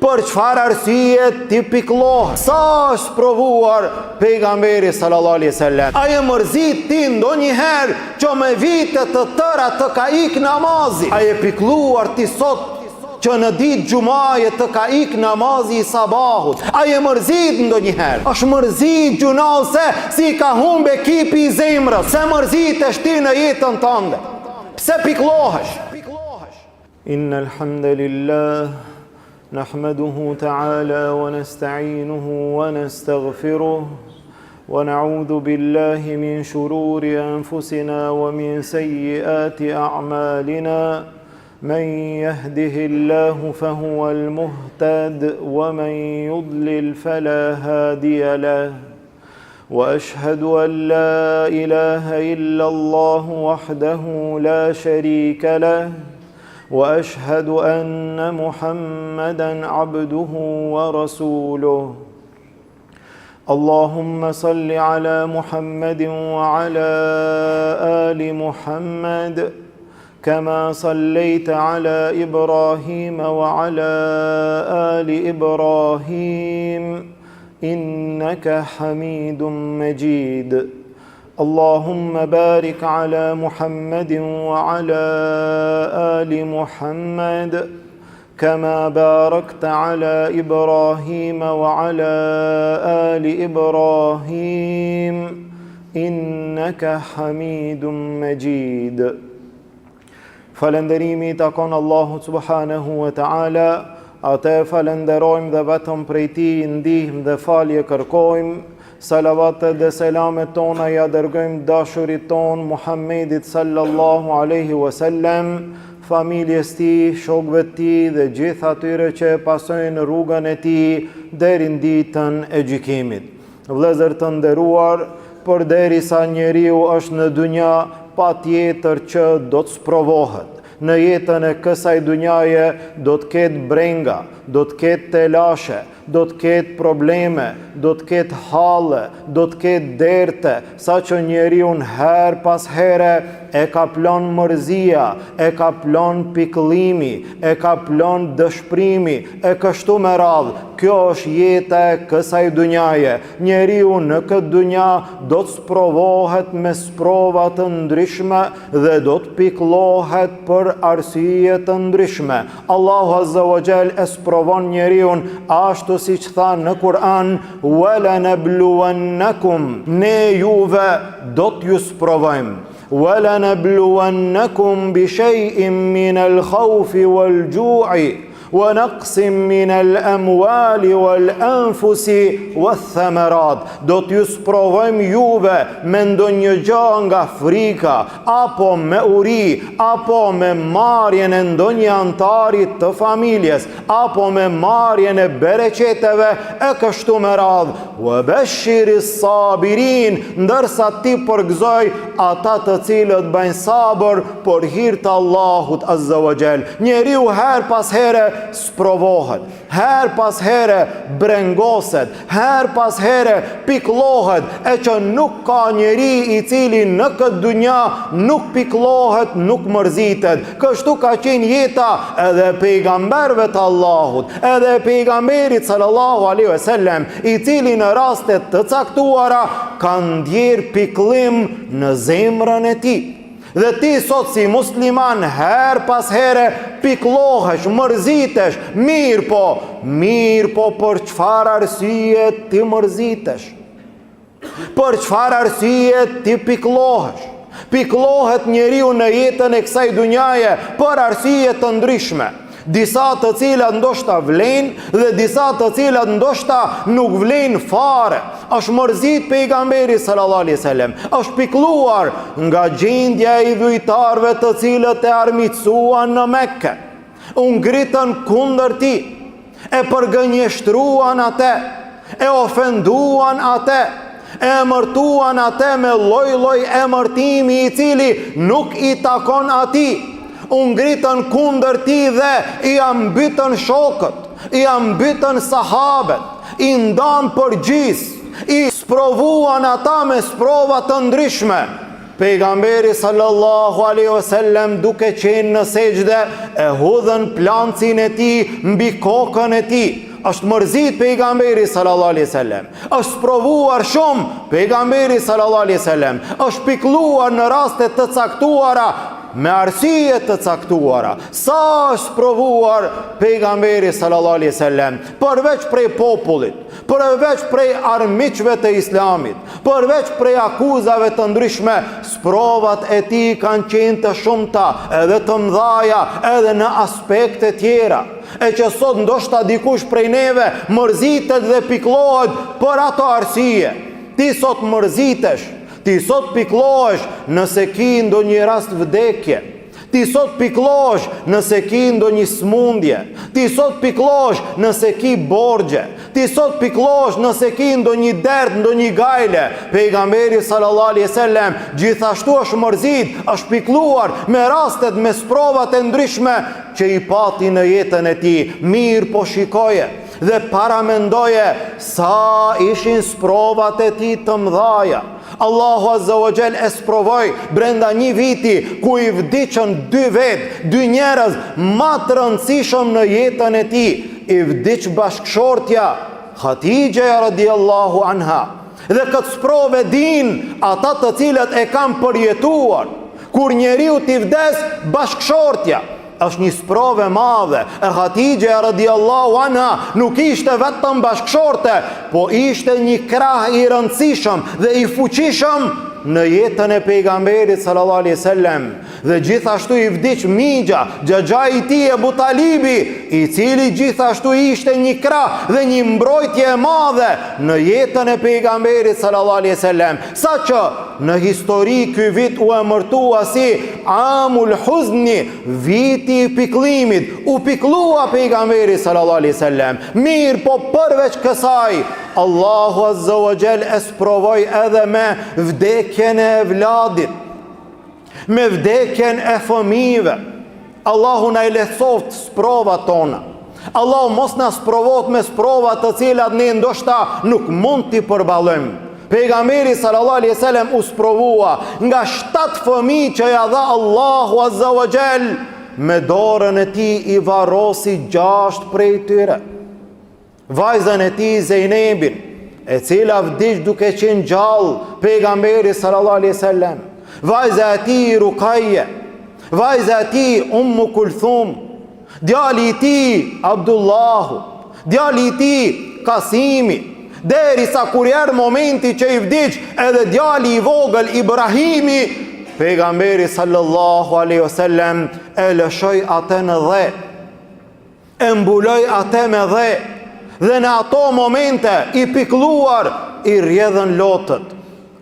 Për çfarë arsye ti pikëllohesh? Sa është provuar pejgamberi sallallahu alaihi wasallam? A e mërzit ti ndonjëherë që me vite të tëra të ka ik namazi? A e pikëlluar ti sot që në ditë gjumaje të ka ik namazi i sabahut? A e mërzit ndonjëherë? Është mërzit gjunau se si ka humbe ekipi i zemrës, se mërzit e shti në jetën tënde. Pse pikëllohesh? Innal hamdalillah nahmaduhu ta'ala wa nasta'inuhu wa nastaghfiruh wa na'udhu billahi min shururi anfusina wa min sayyiati a'malina. من يهده الله فهو المهتد ومن يضلل فلا هادي له وأشهد أن لا إله إلا الله وحده لا شريك له وأشهد أن محمدا عبده ورسوله اللهم صل على محمد وعلى آل محمد كما صليت على إبراهيم وعلى آل إبراهيم إنك حميد مجيد اللهم بارك على محمد وعلى آل محمد كما باركت على إبراهيم وعلى آل إبراهيم إنك حميد مجيد Falënderimi i takon Allahut subhanahu wa ta'ala, atë falenderojmë dhe vetëm prej tij ndihmë dhe falje kërkojmë. Salavatet dhe selamet tona ja dërgojmë dashurit ton Muhammedit sallallahu alaihi wasallam, familjes tij, shokëve të tij dhe gjithë atyre që pasojnë rrugën e tij deri në ditën e gjykimit. Vëllezër të nderuar, përderisa njeriu është në dunja, pa tjetër që do të sprovohet. Në jetën e kësaj dunjaje do të ketë brenga, do të ketë telashe, do të ketë probleme, do të ketë halle, do të ketë derte, sa që njeriu her pas here e ka plon mërzia, e ka plon pikëllimi, e ka plon dëshprimi, e kështu me radhë. Kjo është jeta e kësaj dunjaje. Njeriu në këtë dunja do të sprovohet me sprova të ndryshme dhe do të pikëllohet për arsye të ndryshme. Allahu Azza wa Jall e sprovon njeriu ashtu siç tha në Kur'an, wala nabluwannakum, ne juve do t'ju sprovojmë. Wala nabluwannakum bi shay'in min al-khawfi wal-ju'i wa naqsin min al-amwali wal-anfusi wath-thamarat. Do t'ju sprovojmë juve me ndonjë gjë nga frika, apo me uri, apo me marrjen e ndonjë antari të familjes, apo me marrjen e bereqeteve e kështu me radhë. Wa bashiris sabirin, ndërsa ti përgëzoj ata të cilët bëjnë sabër për hir të Allahut Azza wa Jall. Njeriu her pas here sprovohet, her pas here brengoset, her pas here pikëllohet, e që nuk ka njeri i cili në këtë dunja nuk pikëllohet, nuk mërzitet. Kështu ka qenë jeta edhe pejgamberëve të Allahut, edhe pejgamberit sallallahu alaihi wasallam, i cili në rastet të caktuara ka ndjerë pikëllim në zemrën e tij. Dhe ti sot si musliman her pas here pikëllohesh, mërzitesh, mirë po për çfarë arsye ti mërzitesh? Për çfarë arsye ti pikëllohesh? Pikëllohet njeriu në jetën e kësaj dunjaje për arsye të ndryshme. Disa të cilat ndoshta vlen dhe disa të cilat ndoshta nuk vlen fare. Është mërzit pejgamberi sallallahu alaihi wasallam, është pikëlluar nga gjendja e dhujtarëve të cilët e armiqsuan në Mekë. U ngritën kundër tij, e përgënjeshtruan atë, e ofenduan atë, e emërtuan atë me lloj-lloj emërtimi i cili nuk i takon atij. U ngritën kundër tij dhe i mbytën shokët, i mbytën sahabët, i ndan përgjys, i sprovuan ata me sprova të ndryshme. Pejgamberi sallallahu alaihi wasallam duke qenë në sejdë e hudhën plancin e tij mbi kokën e tij. Është mërzit pejgamberi sallallahu alaihi wasallam. Është sprovuar shumë pejgamberi sallallahu alaihi wasallam. Është pikëlluar në raste të caktuara me arsye të caktuara. Sa është provuar pejgamberi sallallahu alaihi wasallam, përveç prej popullit, përveç prej armiqve të islamit, përveç prej akuzave të ndryshme, sprovat e tij kanë qenë të shumta, edhe të mëdhaja, edhe në aspekte tjera. E që sot ndoshta dikush prej neve mërzitet dhe piklohet për ato arsye. Ti sot mërzitesh, ti sot piklohesh nëse ki ndonjë rast vdekje. Ti sot piklohesh nëse ki ndonjë smundje. Ti sot piklohesh nëse ki borxhe. Ti sot piklohesh nëse ki ndonjë dert, ndonjë gajle. Pejgamberi sallallahu alaihi wasallam gjithashtu është mërzit, është pikluar me rastet, me sprovat e ndryshme që i pati në jetën e tij. Mirë po shikoje dhe paramendoje sa ishin sprovat e tij të mëdhaja. Allahu Azza wa Jall e sprovoi brenda një viti ku i vdiqën dy njerëz më të rëndësishëm në jetën e tij. I vdiq bashkëshortja Khatija radiallahu anha. Dhe këtë sprove din ata të cilët e kanë përjetuar. Kur njeriu t'i vdes bashkëshortja, është një sprove madhe. E Khatija radiallahu anha nuk ishte vetëm bashkëshorte, po ishte një krah i rëndësishëm dhe i fuqishëm në jetën e pejgamberit sallallahu alaihi wasallam. Dhe gjithashtu i vdiq Migja, xhaxha i tij Ebu Talibi, i cili gjithashtu ishte një krah dhe një mbrojtje e madhe në jetën e pejgamberit sallallahu alaihi wasallam. Saqë në histori ky vit u emërtua si Amul Huzni, viti i pikëllimit. U pikëllua pejgamberi sallallahu alaihi wasallam. Mirë, po përveç kësaj, Allahu Azza wa Jall e sprovoi edhe me vdekjen e evladit, me vdekjen e fëmijëve. Allahu na i lehtësoft sprovat tona. Allahu mos na sprovot me sprova të cilat ne ndoshta nuk mund t'i përballojmë. Pejgamberi sallallahu alaihi wasallam u sprovua nga 7 fëmijë që ja dha Allahu Azza wa Jall, me dorën e tij i varrosi 6 prej tyre. Vajzën e tij Zejnebin, e cila vdiq duke qenë gjallë pejgamberi sallallahu alaihi wasallam. Vajza e tij Rukaje, vajza e tij Ummu Kulthum, djali i tij Abdullahu, djali i tij Kasimi, derisa kur erdhi momenti që i vdiq edhe djali i vogël Ibrahimi, pejgamberi sallallahu alaihi wasallam e lëshoi atë në dhe, e mbuloi atë me dhe. Dhe në ato momente i pikluar i rjedhën lotët.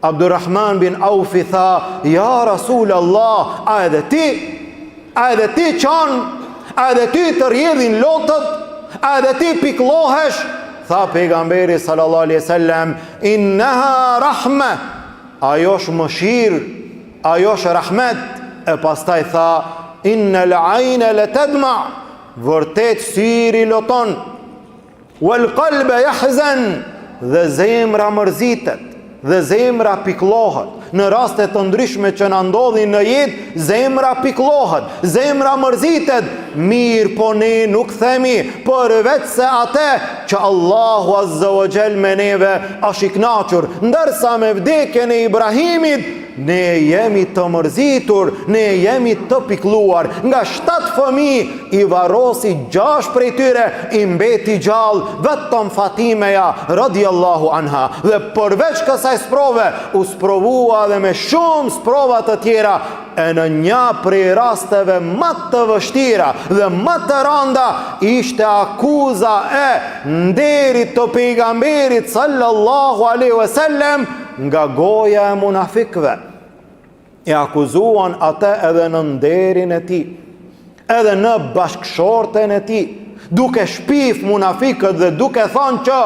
Abdurrahman bin Aufi tha: ja Rasul Allah, a edhe ti qanë, a edhe ti të rjedhin lotët, a edhe ti piklohesh? Tha pejgamberi sallallahu alaihi wasallam: innaha rahme, ajo është mëshirë, ajo është rahmet. E pastaj tha: innal ayna latadma, vërtet syri loton. Wal qalba yahzan, dhe zemra mërzitet, dhe zemra piklohet. Në raste të ndryshme që na ndodhin në jetë, zemra piklohet, zemra mërzitet. Mirë, po ne nuk themi përveç se atë që Allahu Azza wa Jall me neve është i kënaqur. Ndërsa me vdekjen e Ibrahimit ne jemi të mërzitur, ne jemi të pikluar. Nga 7 fëmijë i varrosi 6 prej tyre i mbeti gjallë vetëm Fatimeja radiallahu anha. Dhe përveç kësaj sprove u sprovua dhe me shumë sprova të tjera. E në një prej rasteve më të vështira dhe më të rënda ishte akuza e nderit të pejgamberit sallallahu alaihi wasallam nga goja e munafikëve. E akuzuan atë edhe në nderin e tij, edhe në bashkëshorten e tij, duke shpif munafikët dhe duke thënë që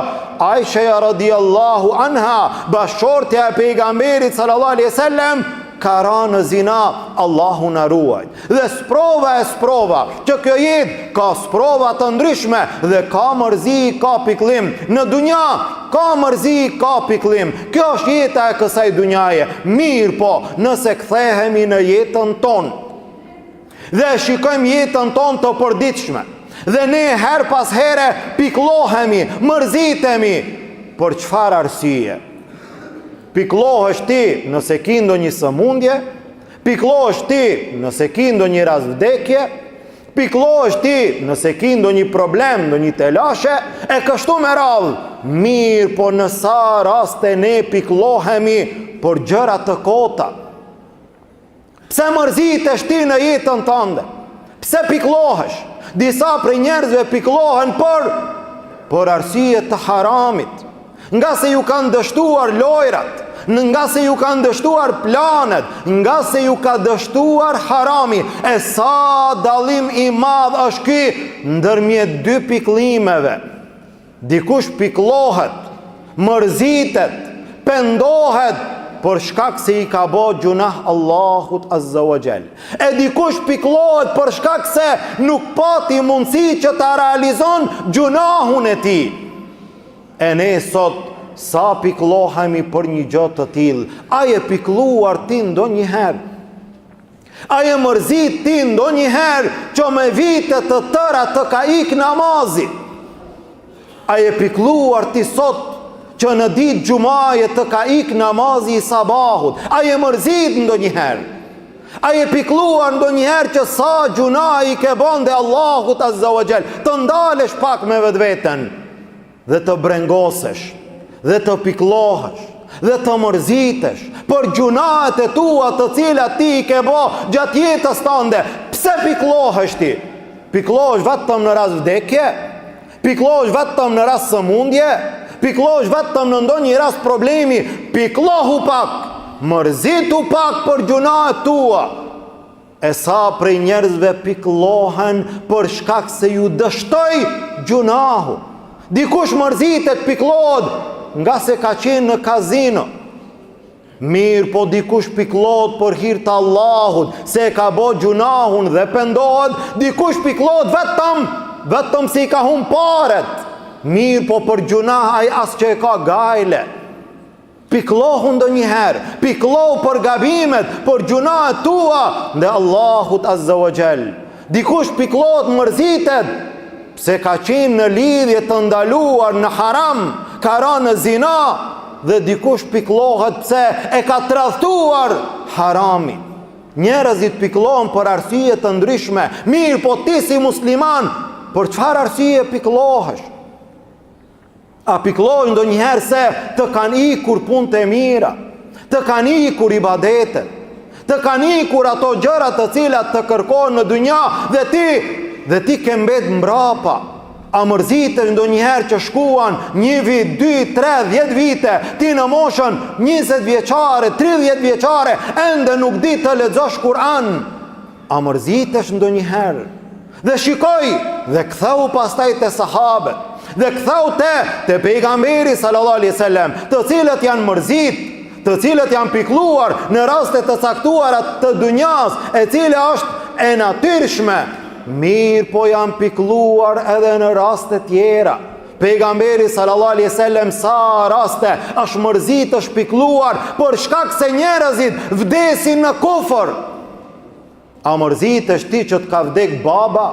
Aisha radiallahu anha, bashkëshortja e pejgamberit sallallahu alaihi wasallam, ka ra në zina, Allahu na ruaj. Dhe sprova që kjo jetë ka sprova të ndryshme dhe ka mërzi, ka piklim. Në dunja ka mërzi, ka piklim. Kjo është jeta e kësaj dunjaje. Mirë po, nëse kthehemi në jetën tonë dhe shikojmë jetën tonë të përditshme, dhe ne her pas here piklohemi, mërzitemi, për çfarë arsye? Piklohesh ti nëse ki ndonjë sëmundje, piklohesh ti nëse ki ndonjë rast vdekje, piklohesh ti nëse ki ndonjë problem, ndonjë telashe, e kështu me radhë. Mirë, po në sa raste ne piklohemi për gjëra të kota. Pse mërzitesh ti në jetën tënde? Pse piklohesh? Disa prej njerëzve piklohen për arsye të haramit, nga se ju kanë dështuar lojrat, nga se ju kanë dështuar planet, nga se ju ka dështuar harami. E sa dallim i madh është ky ndërmjet dy piklimeve. Dikush piklohet, mërzitet, pendohet për shkak se i ka bo gjunah Allahut Azza wa Jall. E dikush piklohet për shkak se nuk pati mundësi që ta realizon gjunahun e tij. E ne sot sa piklohemi për një gjë të tillë? A je pikluar ti ndonjëherë? A je mërzit ti ndonjëherë që me vite të tëra të ka ik namazi? A je pikluar ti sot që në ditë gjumaje të ka ik namazi i sabahut? A je mërzit ndonjëherë? A je pikluar ndonjëherë që sa gjuna i ke bënde Allahut Azza wa Jall? Të ndalesh pak me vetveten dhe të brengosesh, dhe të piklohesh, dhe të mërzitesh për gjunaat e tua të cilat ti i ke bë gjatë jetës tënde. Pse piklohesh ti? Piklohesh vetëm në rast vdekje? Piklohesh vetëm në rast sëmundje? Piklohesh vetëm në ndonjë rast problemi? Piklohu pak, mërzitu pak për gjunaat tua. E sa prej njerëzve piklohen për shkak se ju dështoi gjunahu. Dikush mërzitet, piklohet nga se ka qenë në kazino. Mirë, po dikush piklohet për hir të Allahut, se ka bo gjunahun dhe pendohet. Dikush piklohet vetëm si ka humb paret. Mirë, po për gjunah ai as që e ka gajle. Piklohu ndonjëherë, piklohu për gabimet, për gjunahet tua dhe Allahut Azza wa Jall. Dikush piklohet, mërzitet pse ka qenë në lidhje të ndaluar në haram, ka rënë në zina, dhe dikush piklohet pse e ka tradhtuar harami. Njerëzit piklohen për arsye të ndryshme. Mirë, po ti si musliman, për çfarë arsye piklohesh? A piklohesh ndonjëherë se të kanë ikur punët e mira, të kanë ikur ibadetet, të kanë ikur ato gjëra të cilat të kërkojnë në dunja, dhe ti ke mbet mbrapa? A mërzitesh ndonjëherë që shkuan 1 vit, 2, 3, 10 vite, ti në moshën 20 vjeçare, 30 vjeçare, ende nuk di të lexosh Kur'an? A mërzitesh ndonjëherë? Dhe shikoj, dhe ktheu pastaj te sahabët, dhe ktheu te pejgamberi sallallahu alaihi wasallam, të cilët janë mërzit, të cilët janë pikluar në raste të caktuara të dunjas, e cila është e natyrshme. Mirë, po janë pikluar edhe në raste tjera. Pejgamberi sallallahu alaihi wasallam sa raste është mërzit, është pikluar për shkak se njerëzit vdesin në kufër. A mërzitesh ti që të ka vdek baba?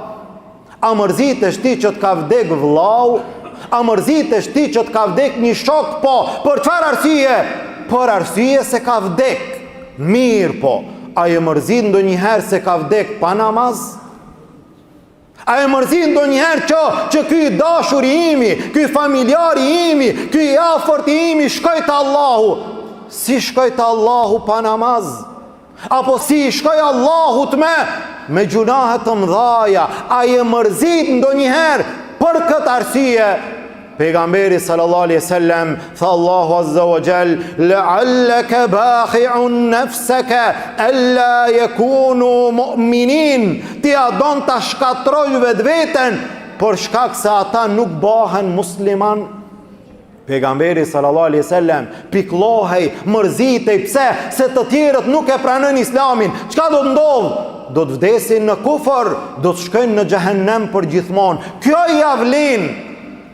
A mërzitesh ti që të ka vdek vllau? A mërzitesh ti që të ka vdek një shok? Po, për çfarë arsye? Për arsye se ka vdek. Mirë, po, a je mërzit ndonjëherë se ka vdek pa namaz? A e mërzit ndonjëherë që ky dashuri imi, ky familjari imi, ky i afërt imi shkoj te Allahu? Si shkoj te Allahu pa namaz? Apo si shkoj Allahut me gjunahet të mdhaja? A je mërzit ndonjëherë për këtë arsye? Pejgamberi sallallahu alaihi wasallam tha Allahu Azza wa Jall: "La'allaka baqi'un nafsaka alla yakunu mu'minin." Ti a don ta shkatroj vetveten për shkak se ata nuk bëhen musliman? Pejgamberi sallallahu alaihi wasallam piklohej, mërzitej, pse? Se të tjerët nuk e pranojnë Islamin. Çka do të ndodh? Do të vdesin në kufër, do të shkojnë në xhehenem për gjithmonë. Kjo ja vlen,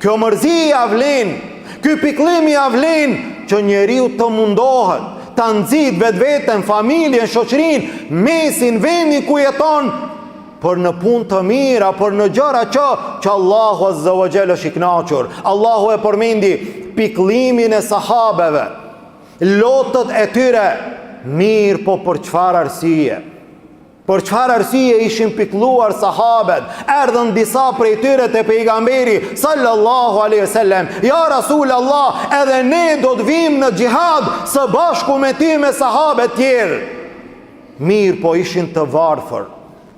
kjo mërzi ja vlen, ky pikëllim ja vlen që njeriu të mundohet ta nxit vetveten, familjen, shoqërinë, mesin, vendin ku jeton, për në punë të mira, për në gjëra që Allahu Azza wa Jalla është i kënaqur. Allahu e përmendi pikëllimin e sahabeve, lotët e tyre, mirë, po për çfarë arsye? Për çfarë arsye ishin pikëlluar sahabet? Erdhën disa prej tyre te pejgamberi sallallahu alaihi wasallam, ja Rasulullah, edhe ne do të vim në xhihad së bashku me ty me sahabet tjerë. Mirë, po ishin të varfër,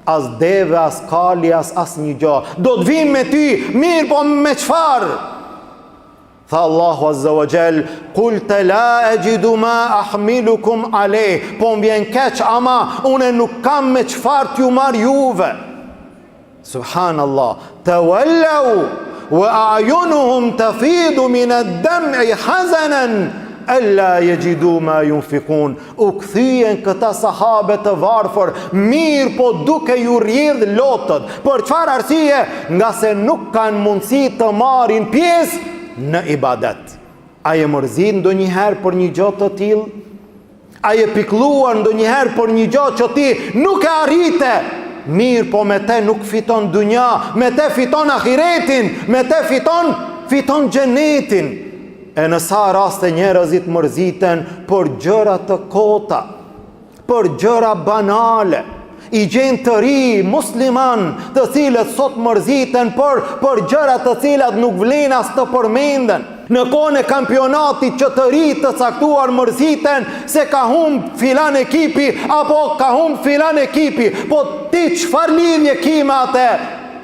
as deve, as kali, as një gjë. Do të vim me ty, mirë, po me çfarë? Tha Allahu Azza wa Jall, "Qul la ajidu ma ahmilukum alayh." Po më vjen keq, ama unë nuk kam me çfarë t'ju marr juve. Subhanallah. Tawallau wa a'yunuhum tafidu min ad-dam'i hazanan alla yajidu ma yunfiqun. U kthyen këta sahabe të varfër, mirë, po duke ju rrjedh lotët. Për çfarë arsye? Nga se nuk kanë mundësi të marrin pjesë në ibadet. A je mërzit ndonjëherë për një gjë të tillë? A je pikëlluar ndonjëherë për një gjë që ti nuk e arrite? Mirë, po me te nuk fiton dunja, me te fiton ahiretin, me te fiton xhenetin. E në sa raste njerëzit mërziten për gjëra të kota, për gjëra banale. I gjenë të ri musliman të cilët sot mërziten për gjëra të cilat nuk vlen as të përmenden. Në kohën e kampionatit që të ri të caktuar mërziten se ka humb filan ekipi apo ka humb filan ekipi. Po ti çfarë lidhje ke me atë?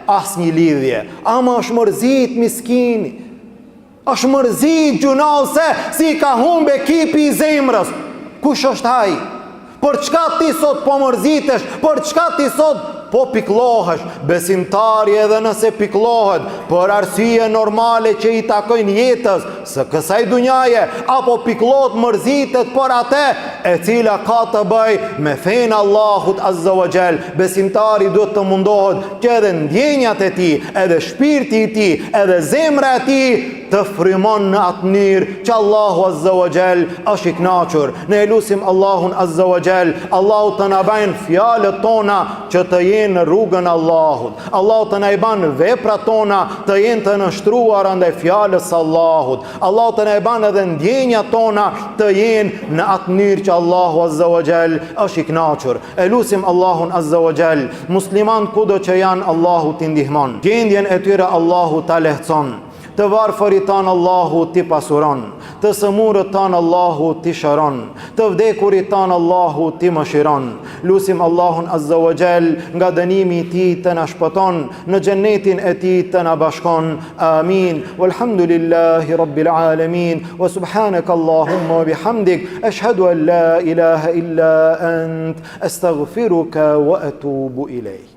Asnjë lidhje. Ama është mërzit miskini. Është mërzit gjunau se si ka humb ekipi I zemrës. Kush është ai? Për çka ti sot po mërzitesh? Për çka ti sot po piklohesh? Besimtari edhe nëse piklohet për arsye normale që I takojnë jetës së kësaj dunjaje, apo piklohet mërzitet për atë e cila ka të bëj me fenë Allahut Azza wa Jall, besimtari duhet të mundohet që edhe ndjenjat e tij, edhe shpirti I tij, edhe zemra e tij të frymon në atë mënyrë që Allahu Azza wa Jall është I kënaqur. Ne lutim Allahun Azza wa Jall, Allahu të na bëjë fjalët tona që të jenë në rrugën e Allahut. Allahu të na I banë veprat tona të jenë të nështruara ndaj fjalës së Allahut. Allahu të na I banë edhe ndjenjat tona të jenë në atë mënyrë që Allahu Azza wa Jall është I kënaqur. E lutim Allahun Azza wa Jall, musliman kudo që janë, Allahu t'i ndihmon. Gjendjen e tyre Allahu ta lehtëson. Të varfërit tanë Allahu t'i pasuron, të sëmurët tanë Allahu t'i shëron, të vdekurit tanë Allahu t'i mëshiron. Lusim Allahun Azza wa Jall nga dënimi I tij të na shpëton, në xhenetin e tij të na bashkon. Amin. Walhamdulillahi rabbil alamin. Wa subhanaka Allahumma wa bihamdik, ashhadu an la ilaha illa ant, astaghfiruka wa atubu ilayk.